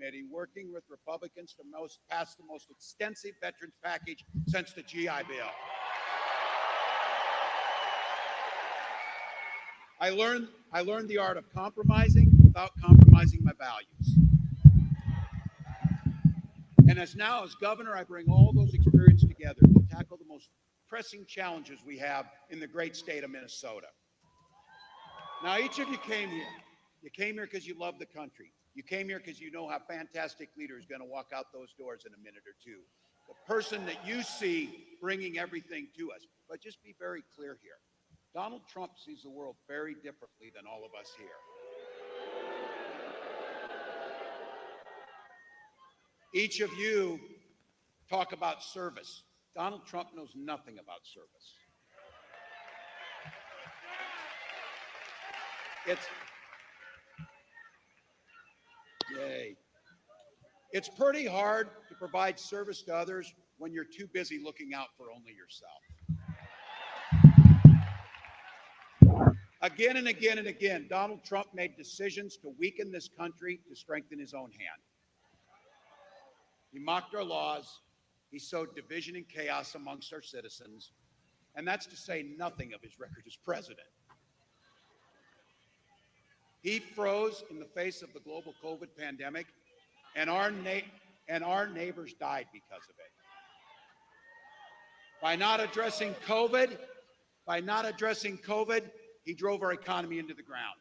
committee working with Republicans to pass the most extensive veterans package since the GI Bill. I learned the art of compromising without compromising my values. And as governor, I bring all those experiences together to tackle the most pressing challenges we have in the great state of Minnesota. Now, each of you came here. You came here because you love the country. You came here because you know how fantastic leader is going to walk out those doors in a minute or two. The person that you see bringing everything to us. But just be very clear here. Donald Trump sees the world very differently than all of us here. Each of you talk about service. Donald Trump knows nothing about service. It's pretty hard to provide service to others when you're too busy looking out for only yourself. Again and again and again, Donald Trump made decisions to weaken this country to strengthen his own hand. He mocked our laws. He sowed division and chaos amongst our citizens. And that's to say nothing of his record as president. He froze in the face of the global COVID pandemic, and our neighbors died because of it. By not addressing COVID, he drove our economy into the ground.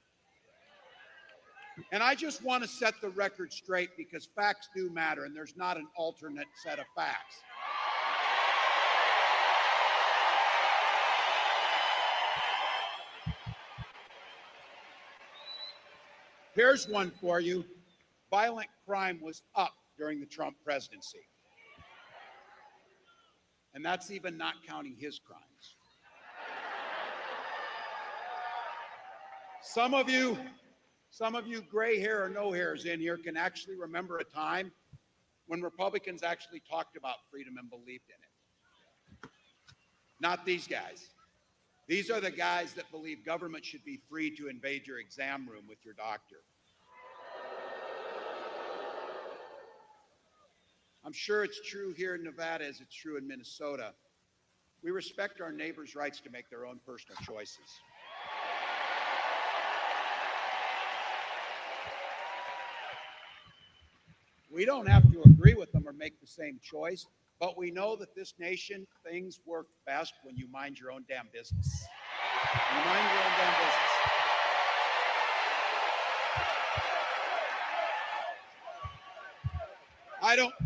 And I just want to set the record straight because facts do matter, and there's not an alternate set of facts. Here's one for you. Violent crime was up during the Trump presidency. And that's even not counting his crimes. Some of you gray hair or no hairs in here can actually remember a time when Republicans actually talked about freedom and believed in it. Not these guys. These are the guys that believe government should be free to invade your exam room with your doctor. I'm sure it's true here in Nevada as it's true in Minnesota. We respect our neighbors' rights to make their own personal choices. We don't have to agree with them or make the same choice, but we know that this nation, things work best when you mind your own damn business. You mind your own damn business.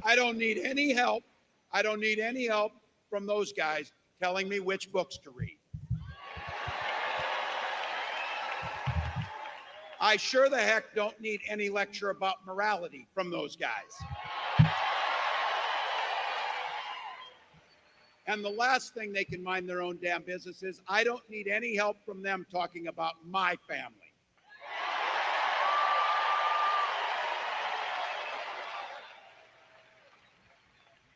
I don't need any help. I don't need any help from those guys telling me which books to read. I sure the heck don't need any lecture about morality from those guys. And the last thing they can mind their own damn business is I don't need any help from them talking about my family.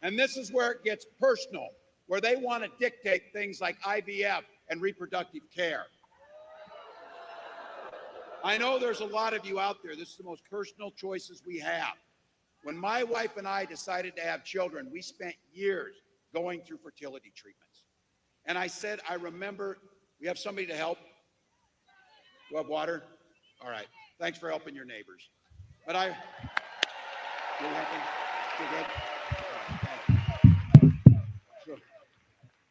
And this is where it gets personal, where they want to dictate things like IVF and reproductive care. I know there's a lot of you out there. This is the most personal choices we have. When my wife and I decided to have children, we spent years going through fertility treatments. And I said, I remember, we have somebody to help. You have water? All right. Thanks for helping your neighbors. But you're helping? You're good?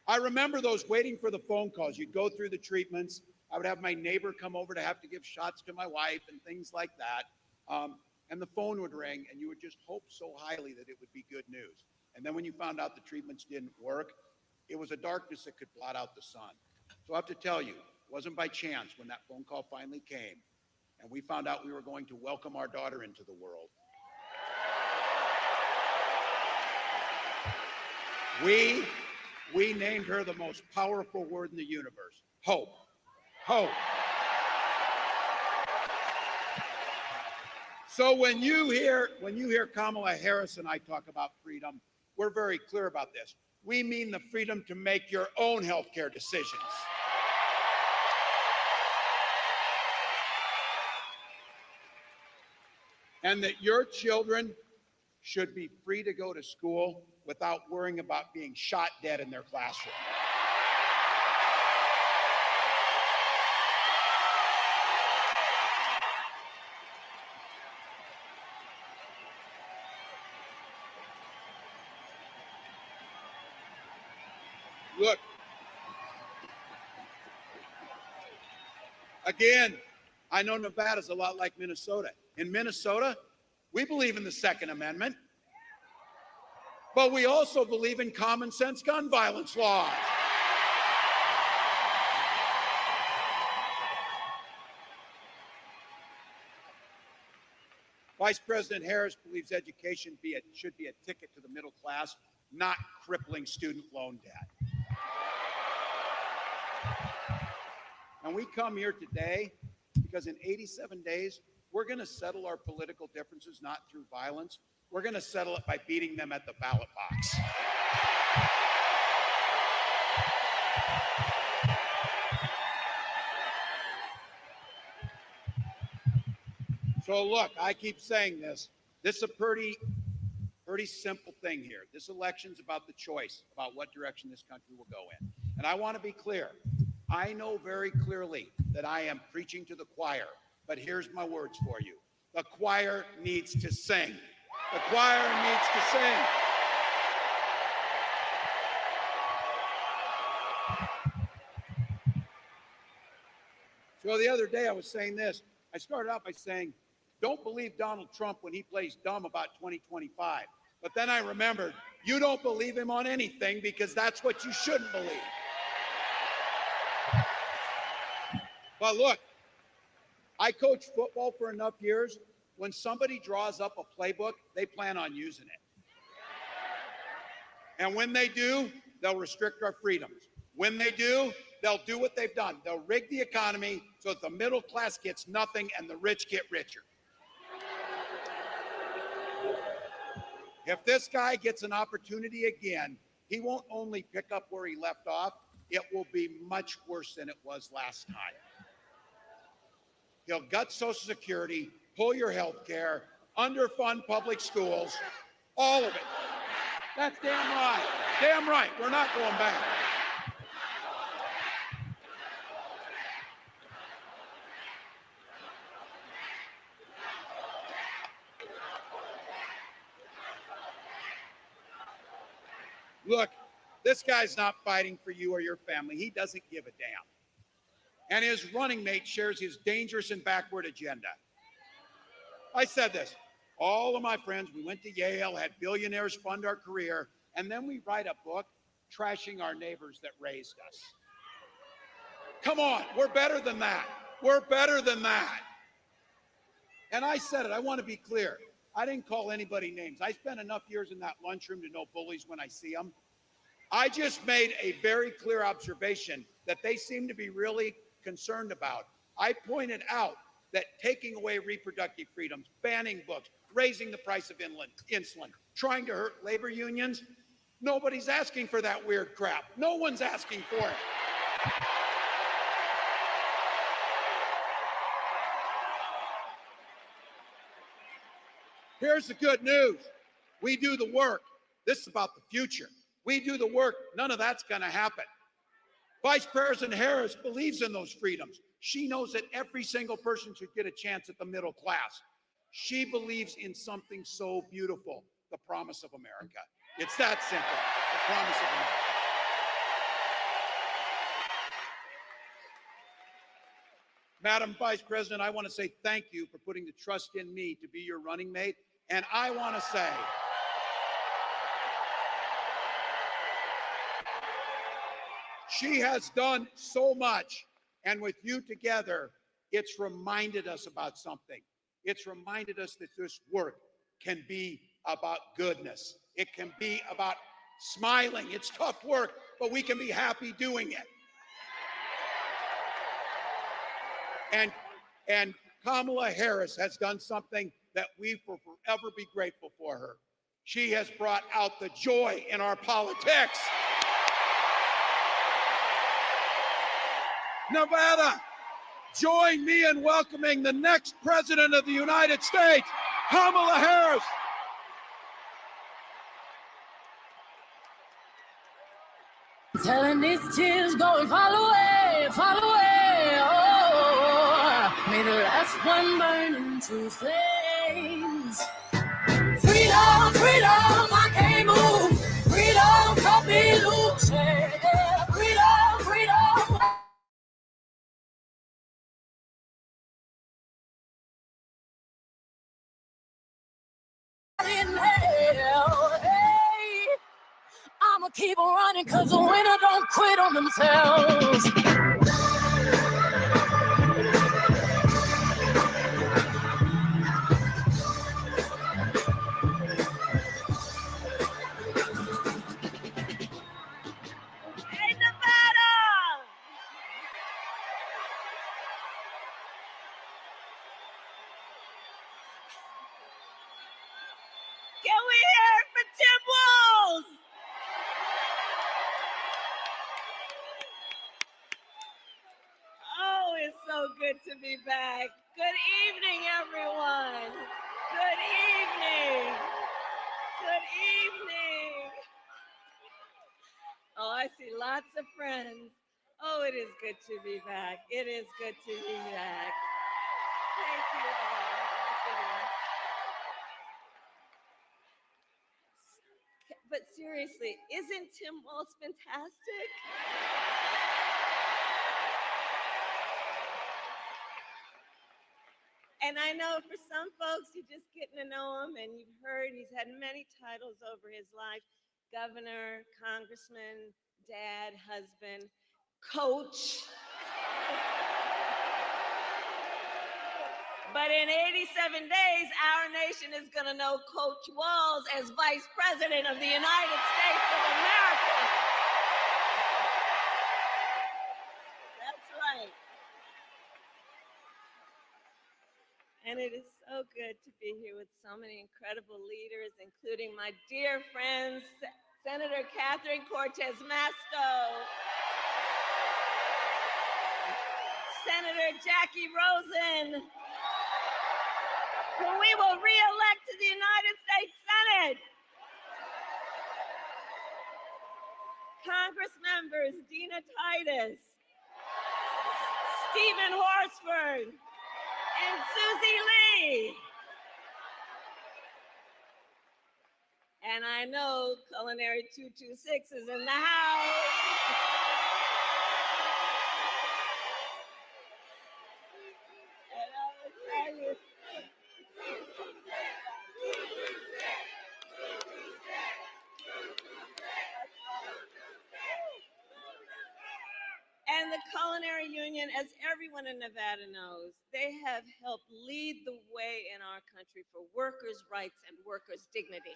I remember those waiting for the phone calls. You'd go through the treatments. I would have my neighbor come over to have to give shots to my wife and things like that. And the phone would ring, and you would just hope so highly that it would be good news. And then when you found out the treatments didn't work, it was a darkness that could blot out the sun. So I have to tell you, it wasn't by chance when that phone call finally came, and we found out we were going to welcome our daughter into the world. We named her the most powerful word in the universe, hope. Hope. So when you hear Kamala Harris and I talk about freedom, we're very clear about this. We mean the freedom to make your own healthcare decisions. and that your children should be free to go to school without worrying about being shot dead in their classroom. Look, again, I know Nevada's a lot like Minnesota. In Minnesota, we believe in the Second Amendment, but we also believe in common sense gun violence laws. Vice President Harris believes education should be a ticket to the middle class, not crippling student loan debt. And we come here today because in 87 days, we're going to settle our political differences not through violence. We're going to settle it by beating them at the ballot box. So look, I keep saying this. This is a pretty simple thing here. This election's about the choice, about what direction this country will go in. And I want to be clear. I know very clearly that I am preaching to the choir, but here's my words for you. The choir needs to sing. The choir needs to sing. So the other day I was saying this. I started out by saying, don't believe Donald Trump when he plays dumb about 2025. But then I remembered, you don't believe him on anything because that's what you shouldn't believe. But look, I coached football for enough years. When somebody draws up a playbook, they plan on using it. And when they do, they'll restrict our freedoms. When they do, they'll do what they've done. They'll rig the economy so that the middle class gets nothing and the rich get richer. If this guy gets an opportunity again, he won't only pick up where he left off, it will be much worse than it was last time. He'll gut Social Security, pull your health care, underfund public schools, all of it. That's damn right. Damn right. We're not going back. Look, this guy's not fighting for you or your family. He doesn't give a damn. And his running mate shares his dangerous and backward agenda. I said this. All of my friends, we went to Yale, had billionaires fund our career, and then we write a book trashing our neighbors that raised us. Come on, we're better than that. We're better than that. And I said it, I want to be clear. I didn't call anybody names. I spent enough years in that lunchroom to know bullies when I see them. I just made a very clear observation that they seem to be really concerned about. I pointed out that taking away reproductive freedoms, banning books, raising the price of insulin, trying to hurt labor unions, nobody's asking for that weird crap. No one's asking for it. Here's the good news. We do the work. This is about the future. We do the work. None of that's going to happen. Vice President Harris believes in those freedoms. She knows that every single person should get a chance at the middle class. She believes in something so beautiful, the promise of America. It's that simple, the promise of America. Madam Vice President, I want to say thank you for putting the trust in me to be your running mate. And I want to say, she has done so much. And with you together, it's reminded us about something. It's reminded us that this work can be about goodness. It can be about smiling. It's tough work, but we can be happy doing it. And Kamala Harris has done something that we will forever be grateful for her. She has brought out the joy in our politics. Nevada, join me in welcoming the next president of the United States, Kamala Harris. Telling these tears go and fall away, fall away. Oh, may the last one burn into flames. Freedom, freedom, I can't move. Freedom, cut me loose. Yeah. Freedom, freedom. In hell, hey, I'ma keep on running, cause the winner don't quit on themselves. Hey, Nevada! Can we hear it for Tim Walz? Oh, it's so good to be back. Good evening, everyone. Good evening. Good evening. Oh, I see lots of friends. Oh, it is good to be back. It is good to be back. Thank you all. My goodness. But seriously, isn't Tim Walz fantastic? And I know for some folks, you're just getting to know him, and you've heard he's had many titles over his life: governor, congressman, dad, husband, coach. But in 87 days, our nation is going to know Coach Walz as Vice President of the United States of America. That's right. And it is so good to be here with so many incredible leaders, including my dear friends, Senator Catherine Cortez Masto, Senator Jackie Rosen, who we will re-elect to the United States Senate. Congress members Dina Titus, Stephen Horsford, and Susie Lee. And I know Culinary 226 is in the house. And I will tell you. And the Culinary Union, as everyone in Nevada knows, they have helped lead the way in our country for workers' rights and workers' dignity.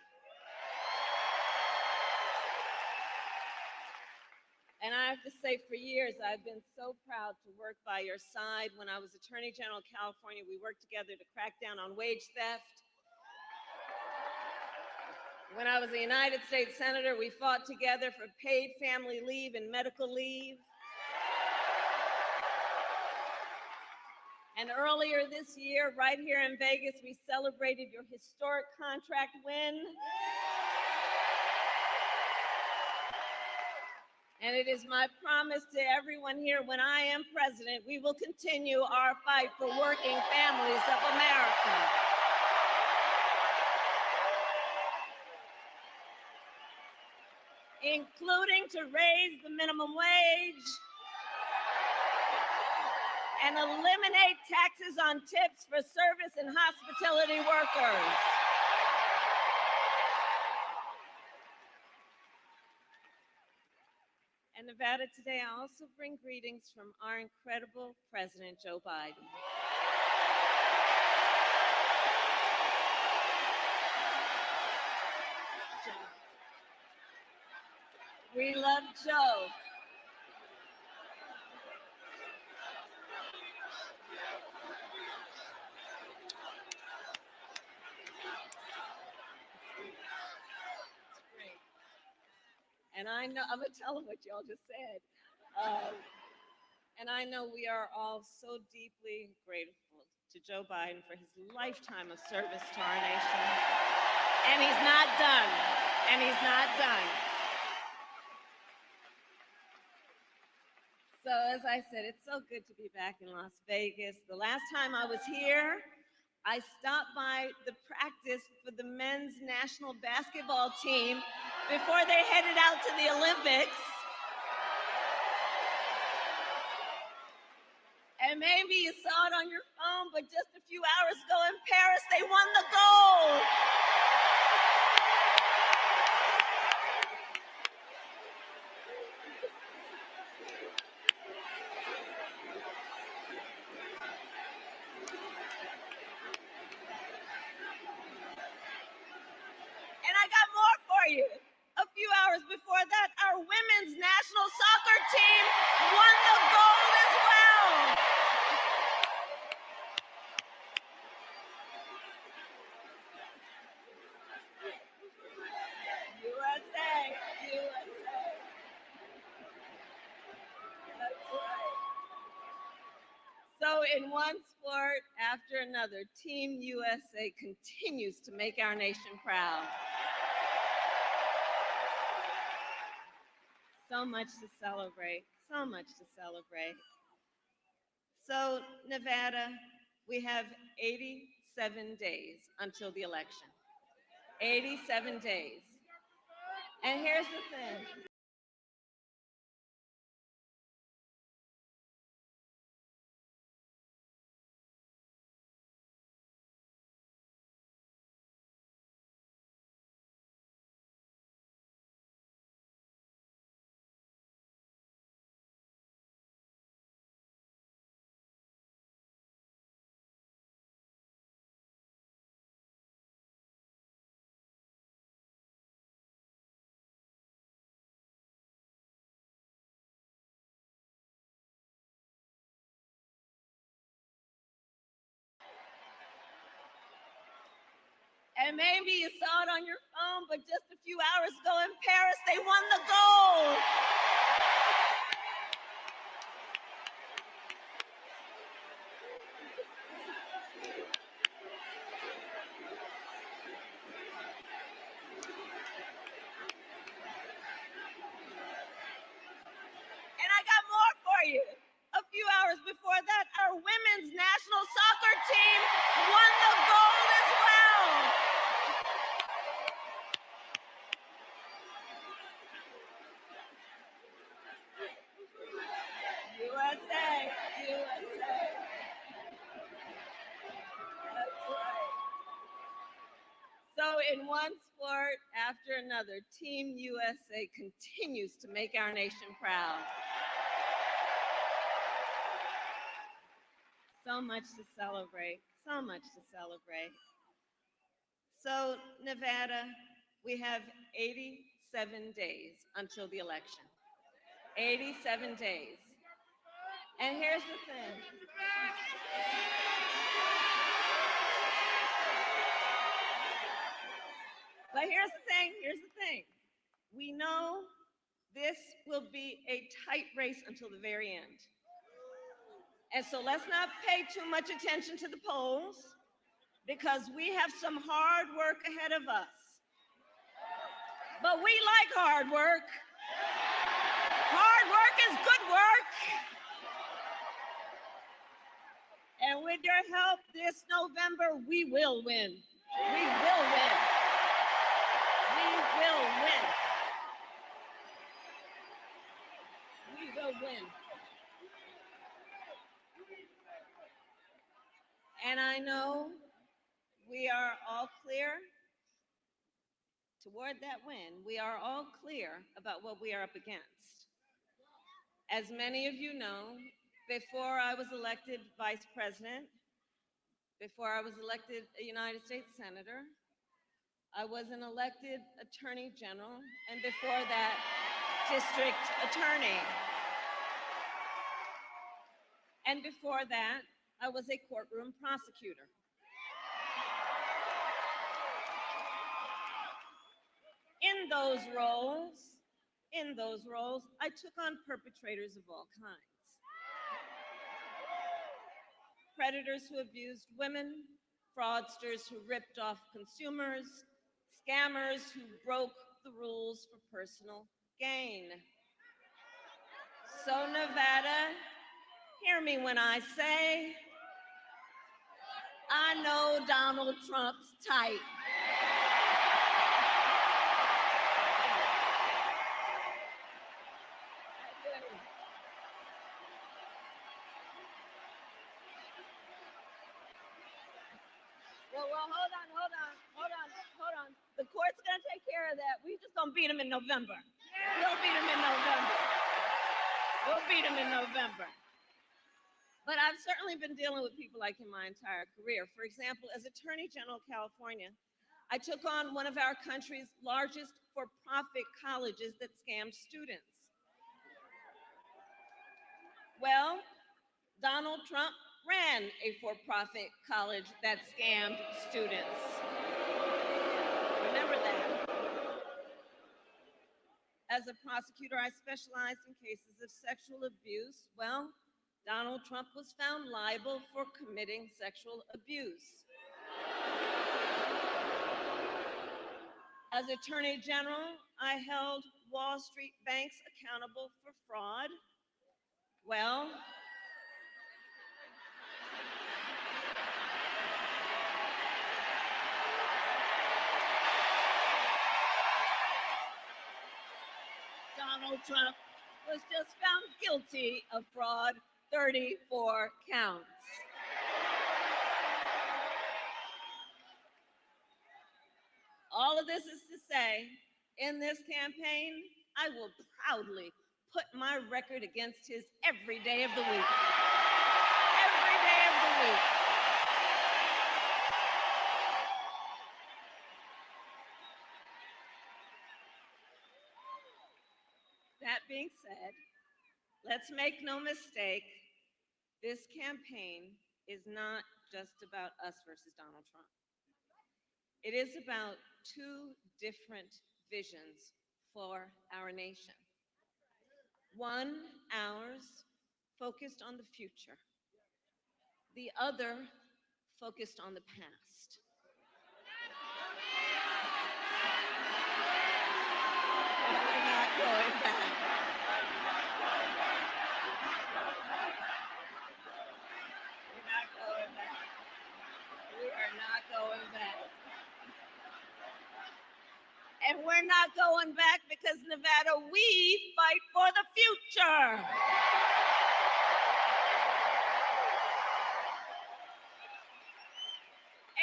And I have to say, for years, I've been so proud to work by your side. When I was Attorney General of California, we worked together to crack down on wage theft. When I was a United States Senator, we fought together for paid family leave and medical leave. And earlier this year, right here in Vegas, we celebrated your historic contract win. And it is my promise to everyone here, when I am president, we will continue our fight for working families of America. Including to raise the minimum wage and eliminate taxes on tips for service and hospitality workers. And Nevada, today I also bring greetings from our incredible President, Joe Biden. We love Joe. And I know, I'm gonna tell them what y'all just said. And I know we are all so deeply grateful to Joe Biden for his lifetime of service to our nation. And he's not done. And he's not done. So as I said, it's so good to be back in Las Vegas. The last time I was here, I stopped by the practice for the men's national basketball team before they headed out to the Olympics. And maybe you saw it on your phone, but just a few hours ago in Paris, they won the gold. And I got more for you. A few hours before that, our women's national soccer team won the gold as well. USA, USA. That's right. So in one sport after another, Team USA continues to make our nation proud. So much to celebrate, so much to celebrate. So Nevada, we have 87 days until the election. 87 days. And here's the thing. And maybe you saw it on your phone, but just a few hours ago in Paris, they won the gold. And I got more for you. A few hours before that, our women's national soccer team won the gold as well. USA, USA. That's right. So in one sport after another, Team USA continues to make our nation proud. So much to celebrate, so much to celebrate. So Nevada, we have 87 days until the election. 87 days. And here's the thing. But here's the thing. We know this will be a tight race until the very end. And so let's not pay too much attention to the polls because we have some hard work ahead of us. But we like hard work. Hard work is good work. And with your help this November, we will win. We will win. We will win. We will win. And I know we are all clear toward that win. We are all clear about what we are up against. As many of you know, before I was elected vice president, before I was elected a United States senator, I was an elected attorney general, and before that, district attorney. And before that, I was a courtroom prosecutor. In those roles, I took on perpetrators of all kinds. predators who abused women, fraudsters who ripped off consumers, scammers who broke the rules for personal gain. So, Nevada, hear me when I say, I know Donald Trump's type. Well, hold on. The court's gonna take care of that. We just gonna beat him in November. We'll beat him in November. We'll beat him in November. But I've certainly been dealing with people like him my entire career. For example, as Attorney General of California, I took on one of our country's largest for-profit colleges that scammed students. Well, Donald Trump ran a for-profit college that scammed students. Remember that. As a prosecutor, I specialized in cases of sexual abuse. Well, Donald Trump was found liable for committing sexual abuse. As Attorney General, I held Wall Street banks accountable for fraud. Well, Donald Trump was just found guilty of fraud, 34 counts. All of this is to say, in this campaign, I will proudly put my record against his every day of the week. Every day of the week. That being said, let's make no mistake, this campaign is not just about us versus Donald Trump. It is about two different visions for our nation. One, ours, focused on the future. The other, focused on the past. We're not going back. We're not going back. We are not going back. And we're not going back because, Nevada, we fight for the future.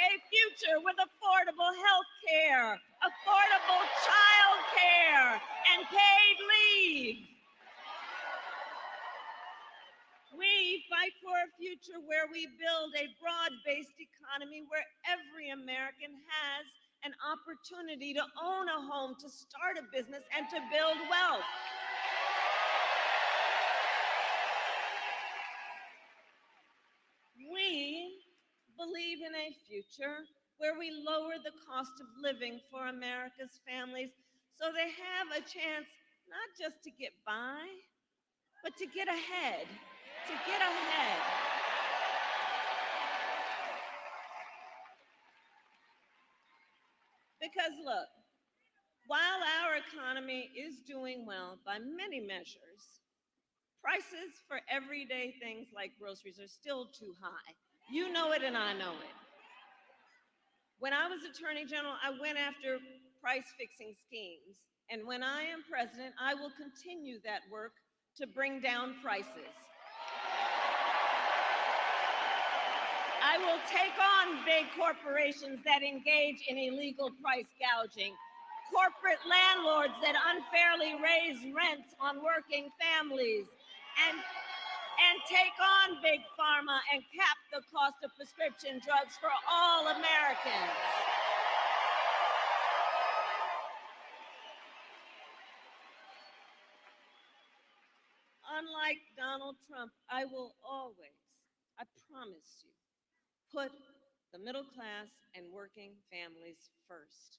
A future with affordable health care, affordable child care, and paid leave. We fight for a future where we build a broad-based economy where every American has an opportunity to own a home, to start a business, and to build wealth. We believe in a future where we lower the cost of living for America's families so they have a chance not just to get by, but to get ahead, to get ahead. Because look, while our economy is doing well by many measures, prices for everyday things like groceries are still too high. You know it and I know it. When I was Attorney General, I went after price fixing schemes. And when I am president, I will continue that work to bring down prices. I will take on big corporations that engage in illegal price gouging, corporate landlords that unfairly raise rents on working families, and take on big pharma and cap the cost of prescription drugs for all Americans. Unlike Donald Trump, I will always, I promise you, put the middle class and working families first.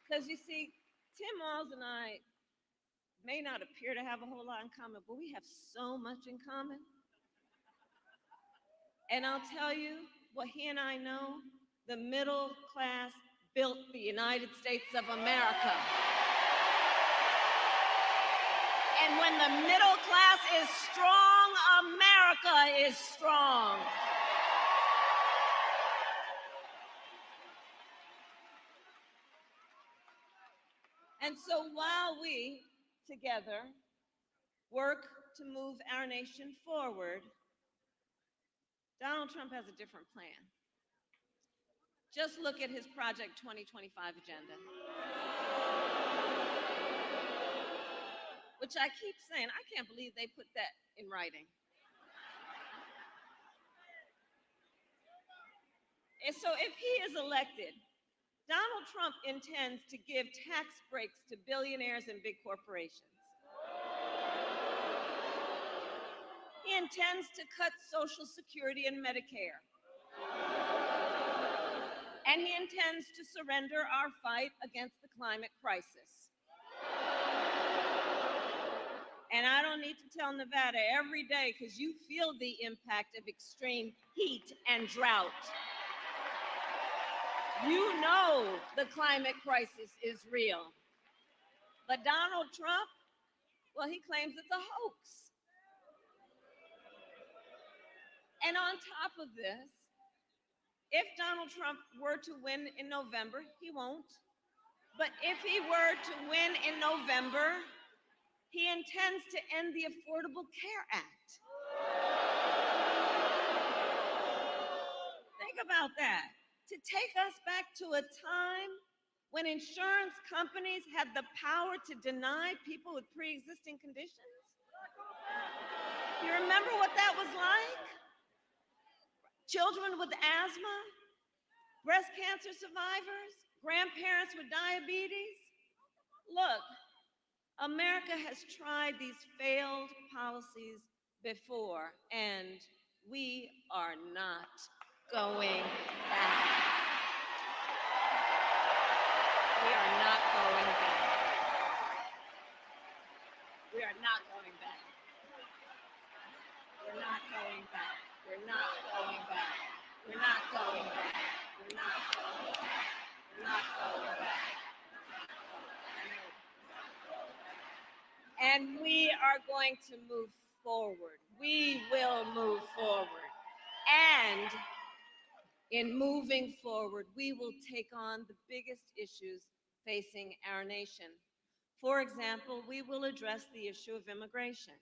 Because you see, Tim Walz and I may not appear to have a whole lot in common, but we have so much in common. And I'll tell you what he and I know, the middle class built the United States of America. And when the middle class is strong, America is strong. And so while we together work to move our nation forward, Donald Trump has a different plan. Just look at his Project 2025 agenda, which I keep saying, I can't believe they put that in writing. And so if he is elected, Donald Trump intends to give tax breaks to billionaires and big corporations. He intends to cut Social Security and Medicare. And he intends to surrender our fight against the climate crisis. And I don't need to tell Nevada every day because you feel the impact of extreme heat and drought. You know the climate crisis is real. But Donald Trump, well, he claims it's a hoax. And on top of this, if Donald Trump were to win in November, he won't. But if he were to win in November, he intends to end the Affordable Care Act. Think about that. To take us back to a time when insurance companies had the power to deny people with pre-existing conditions? You remember what that was like? Children with asthma, breast cancer survivors, grandparents with diabetes. Look, America has tried these failed policies before, and we are not going back. We are not going back. We are not going back. We're not going back. We're not going back. We're not going back. We're not going back. We're not going back. And we are going to move forward. We will move forward. And in moving forward, we will take on the biggest issues facing our nation. For example, we will address the issue of immigration.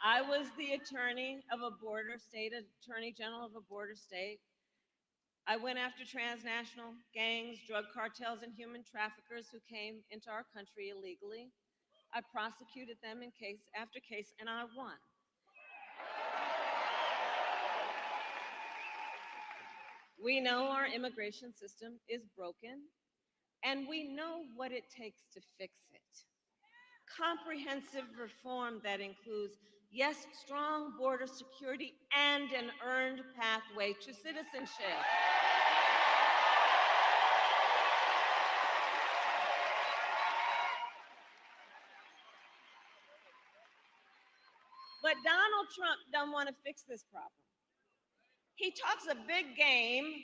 I was the attorney of a border state, attorney general of a border state. I went after transnational gangs, drug cartels, and human traffickers who came into our country illegally. I prosecuted them in case after case, and I won. We know our immigration system is broken, and we know what it takes to fix it. Comprehensive reform that includes, yes, strong border security and an earned pathway to citizenship. But Donald Trump doesn't want to fix this problem. He talks a big game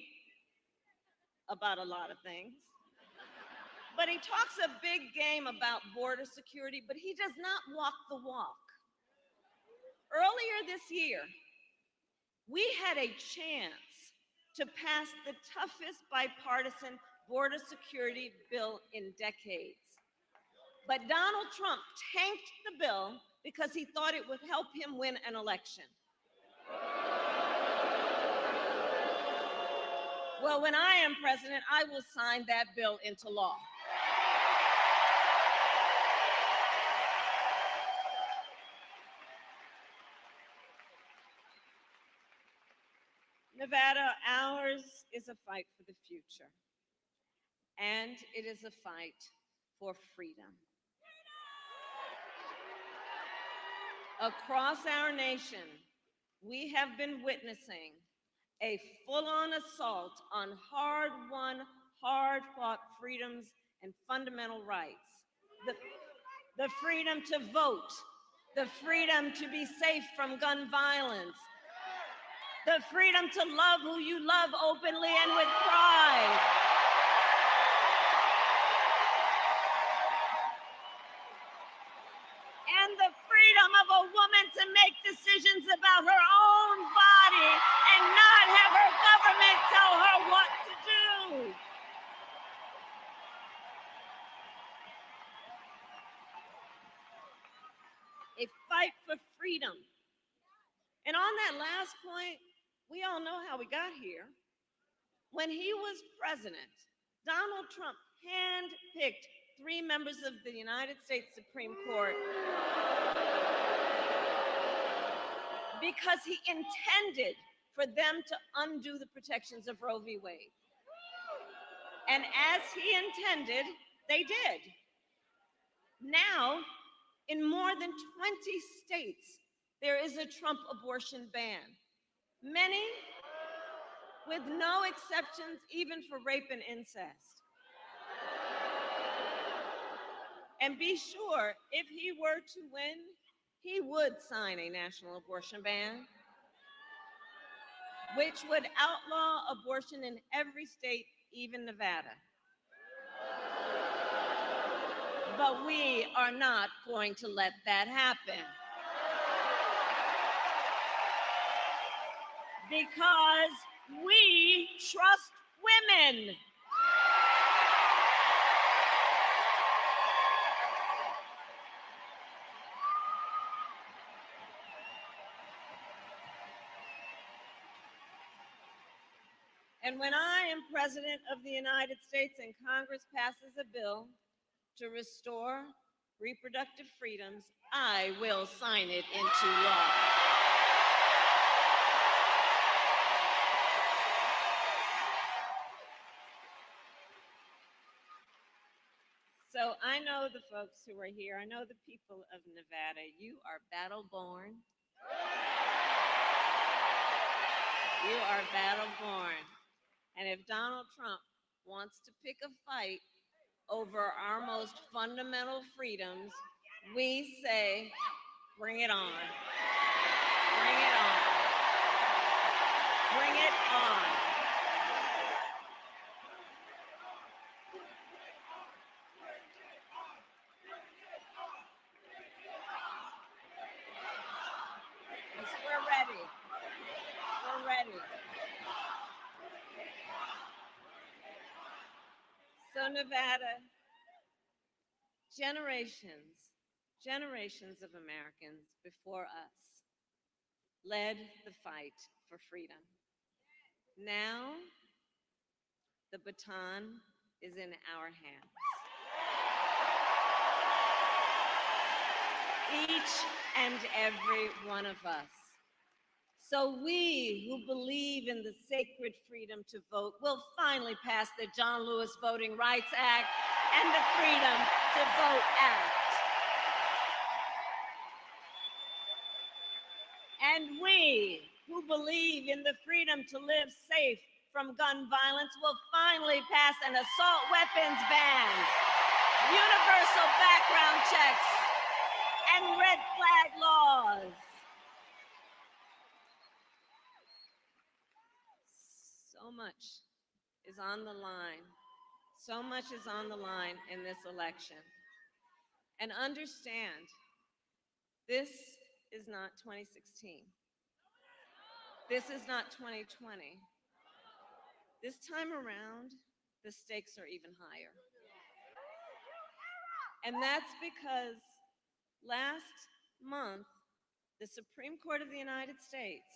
about a lot of things, but he talks a big game about border security, but he does not walk the walk. Earlier this year, we had a chance to pass the toughest bipartisan border security bill in decades. But Donald Trump tanked the bill because he thought it would help him win an election. Well, when I am president, I will sign that bill into law. Nevada, ours is a fight for the future, and it is a fight for freedom. Across our nation, we have been witnessing a full-on assault on hard-won, hard-fought freedoms and fundamental rights. The freedom to vote, the freedom to be safe from gun violence, the freedom to love who you love openly and with pride. And the freedom of a woman to make decisions about her own body and not have her government tell her what to do. A fight for freedom. And on that last point, we all know how we got here. When he was president, Donald Trump handpicked 3 members of the United States Supreme Court because he intended for them to undo the protections of Roe v. Wade. And as he intended, they did. Now, in more than 20 states, there is a Trump abortion ban. Many with no exceptions, even for rape and incest. And be sure, if he were to win, he would sign a national abortion ban, which would outlaw abortion in every state, even Nevada. But we are not going to let that happen. Because we trust women. And when I am president of the United States and Congress passes a bill to restore reproductive freedoms, I will sign it into law. So I know the folks who are here. I know the people of Nevada. You are battle-born. You are battle-born. And if Donald Trump wants to pick a fight over our most fundamental freedoms, we say, bring it on. Bring it on. Bring it on. We're ready. We're ready. So Nevada, generations of Americans before us led the fight for freedom. Now, the baton is in our hands. Each and every one of us. So we who believe in the sacred freedom to vote will finally pass the John Lewis Voting Rights Act and the Freedom to Vote Act. And we who believe in the freedom to live safe from gun violence will finally pass an assault weapons ban, universal background checks, and red flag laws. So much is on the line. So much is on the line in this election. And understand, this is not 2016. This is not 2020. This time around, the stakes are even higher. And that's because last month, the Supreme Court of the United States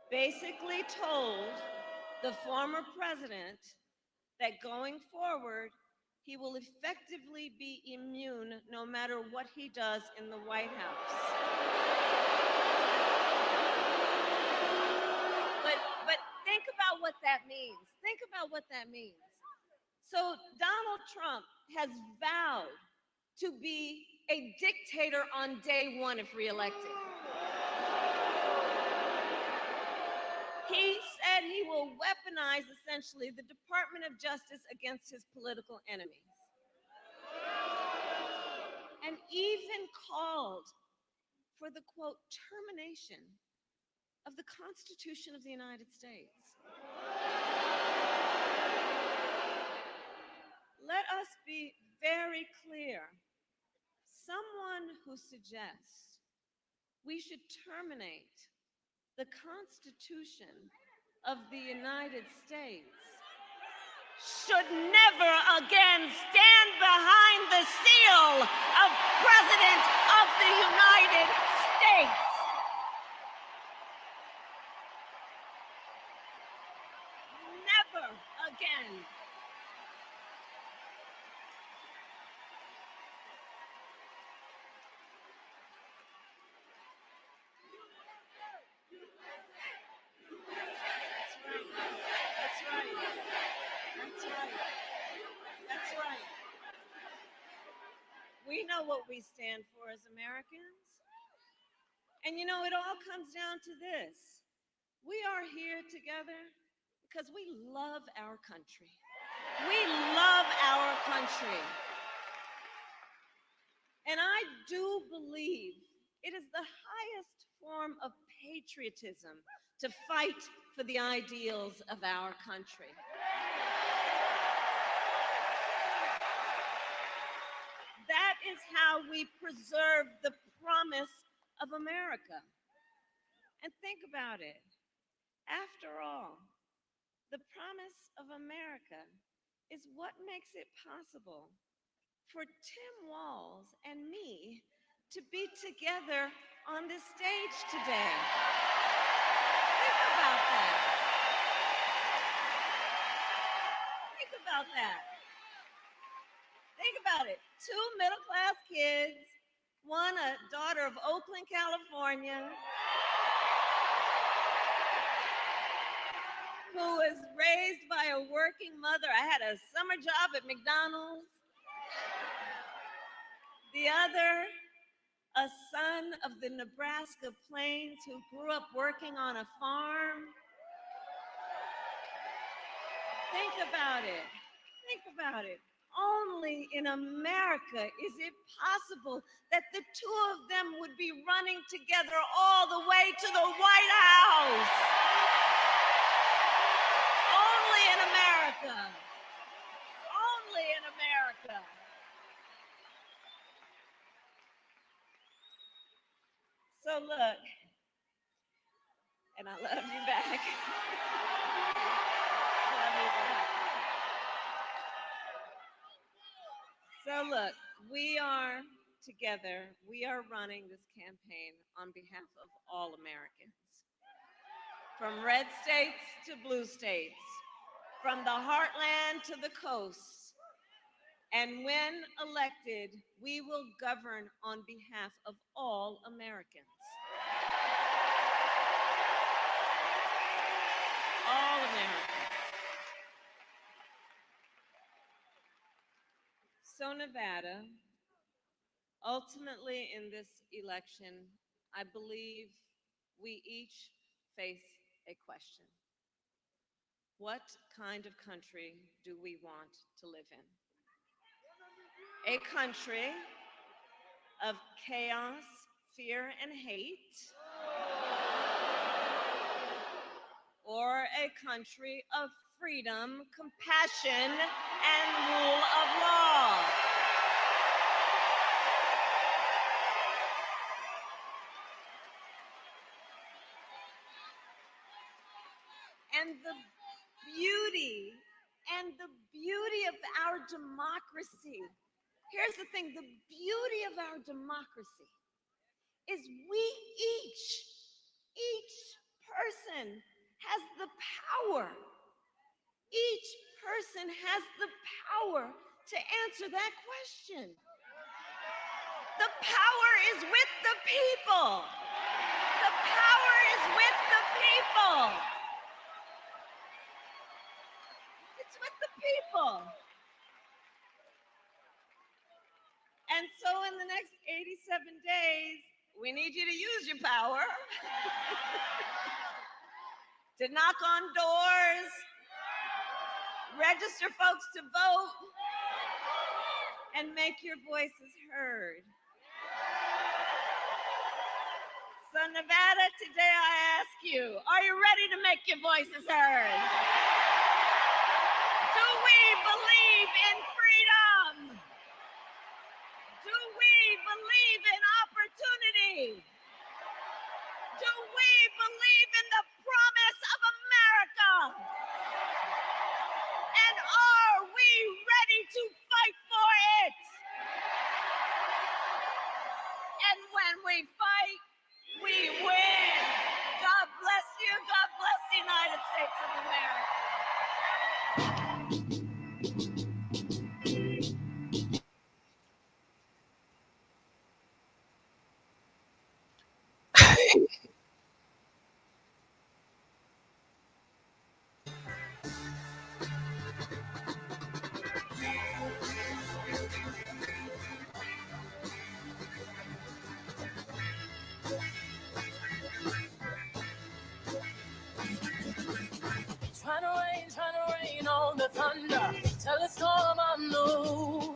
basically told the former president that going forward, he will effectively be immune no matter what he does in the White House. But think about what that means. Think about what that means. So Donald Trump has vowed to be a dictator on day one if reelected. He said he will weaponize essentially the Department of Justice against his political enemies. And even called for the quote, termination of the Constitution of the United States. Let us be very clear. Someone who suggests we should terminate the Constitution of the United States should never again stand behind the seal of President of the United States. Never again. That's right. That's right. That's right. We know what we stand for as Americans. And you know, it all comes down to this. We are here together because we love our country. We love our country. And I do believe it is the highest form of patriotism to fight for the ideals of our country. That is how we preserve the promise of America. And think about it. After all, the promise of America is what makes it possible for Tim Walz and me to be together on this stage today. Think about that. Think about that. Think about it. Two middle-class kids, one a daughter of Oakland, California, who was raised by a working mother. I had a summer job at McDonald's. The other, a son of the Nebraska plains who grew up working on a farm. Think about it. Think about it. Only in America is it possible that the two of them would be running together all the way to the White House. Only in America. Only in America. So look, and I love you back. I love you back. So look, we are together, we are running this campaign on behalf of all Americans. From red states to blue states, from the heartland to the coast. And when elected, we will govern on behalf of all Americans. All Americans. So Nevada, ultimately in this election, I believe we each face a question. What kind of country do we want to live in? A country of chaos, fear, and hate, or a country of freedom, compassion, and rule of law? And the beauty of our democracy. Here's the thing, the beauty of our democracy is we each person has the power. Each person has the power to answer that question. The power is with the people. The power is with the people. It's with the people. And so in the next 87 days, we need you to use your power to knock on doors, register folks to vote, and make your voices heard. So Nevada, today I ask you, are you ready to make your voices heard? Do we believe in freedom? Do we believe in opportunity? Do we believe in the promise of America? And are we ready to fight for it? And when we fight, we win. God bless you. God bless the United States of America. Trying to rain on the thunder, tell the storm I'm new.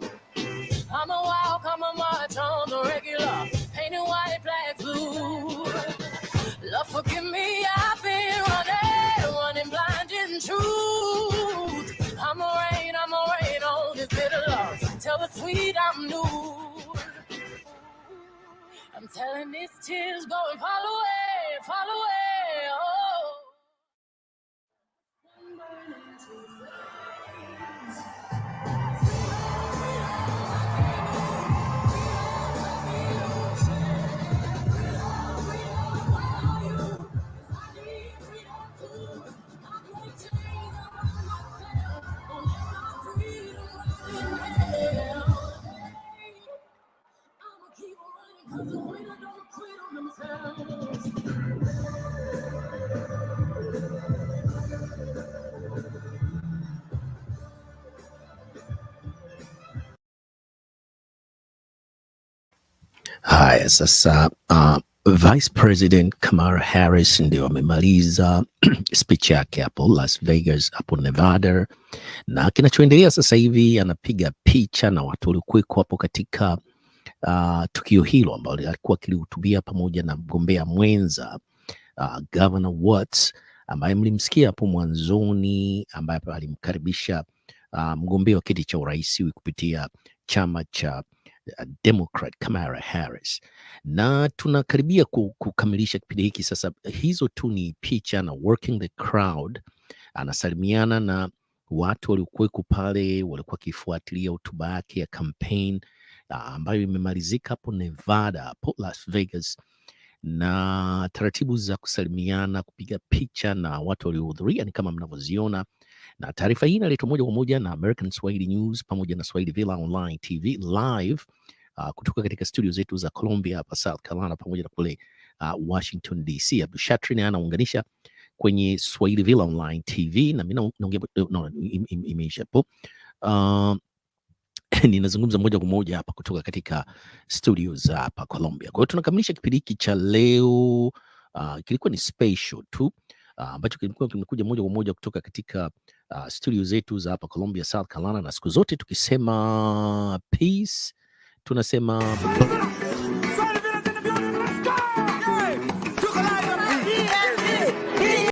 I'm a walk, I'm a march on the regular, painted white, black, blue. Lord, forgive me, I've been running blind in truth. I'm a rain on this bitter love, tell the sweet I'm new. I'm telling these tears going fall away, oh. Haya sasa, Vice President Kamala Harris ndio amemaliza speech yake hapo Las Vegas, hapo Nevada, na kinachoendelea sasa hivi anapiga picha na watu waliokuweko hapo katika tukio hilo ambalo alikuwa akilihutubia pamoja na mgombea mwenza Governor Walz ambaye mlimsikia hapo mwanzoni, ambaye alimkaribisha mgombea wa kiti cha urais kupitia chama cha Democrat Kamala Harris. Na tunakaribia kukamilisha kipindi hiki sasa. Hizo tu ni picha na working the crowd, anasalimiana na watu waliokuweko pale, walikuwa wakifuatilia hotuba yake ya campaign ambayo imemalizika hapo Nevada, hapo Las Vegas, na taratibu za kusalimiana, kupiga picha na watu waliohudhuria ni kama mnavyoziona. Na taarifa hii inaletwa moja kwa moja na American Swahili News pamoja na Swahili Villa Online TV live kutoka katika studio zetu za Columbia hapa South Carolina pamoja na kule Washington DC. Abdul Shatri na anaunganisha kwenye Swahili Villa Online TV na mimi naongea imeisha hapo. Ninazungumza moja kwa moja hapa kutoka katika studios hapa Columbia. Kwa hiyo tunakamilisha kipindi hiki cha leo. Kilikuwa ni special tu ambacho kilikuwa kimekuja moja kwa moja kutoka katika studio zetu za hapa Columbia, South Carolina, na siku zote tukisema peace tunasema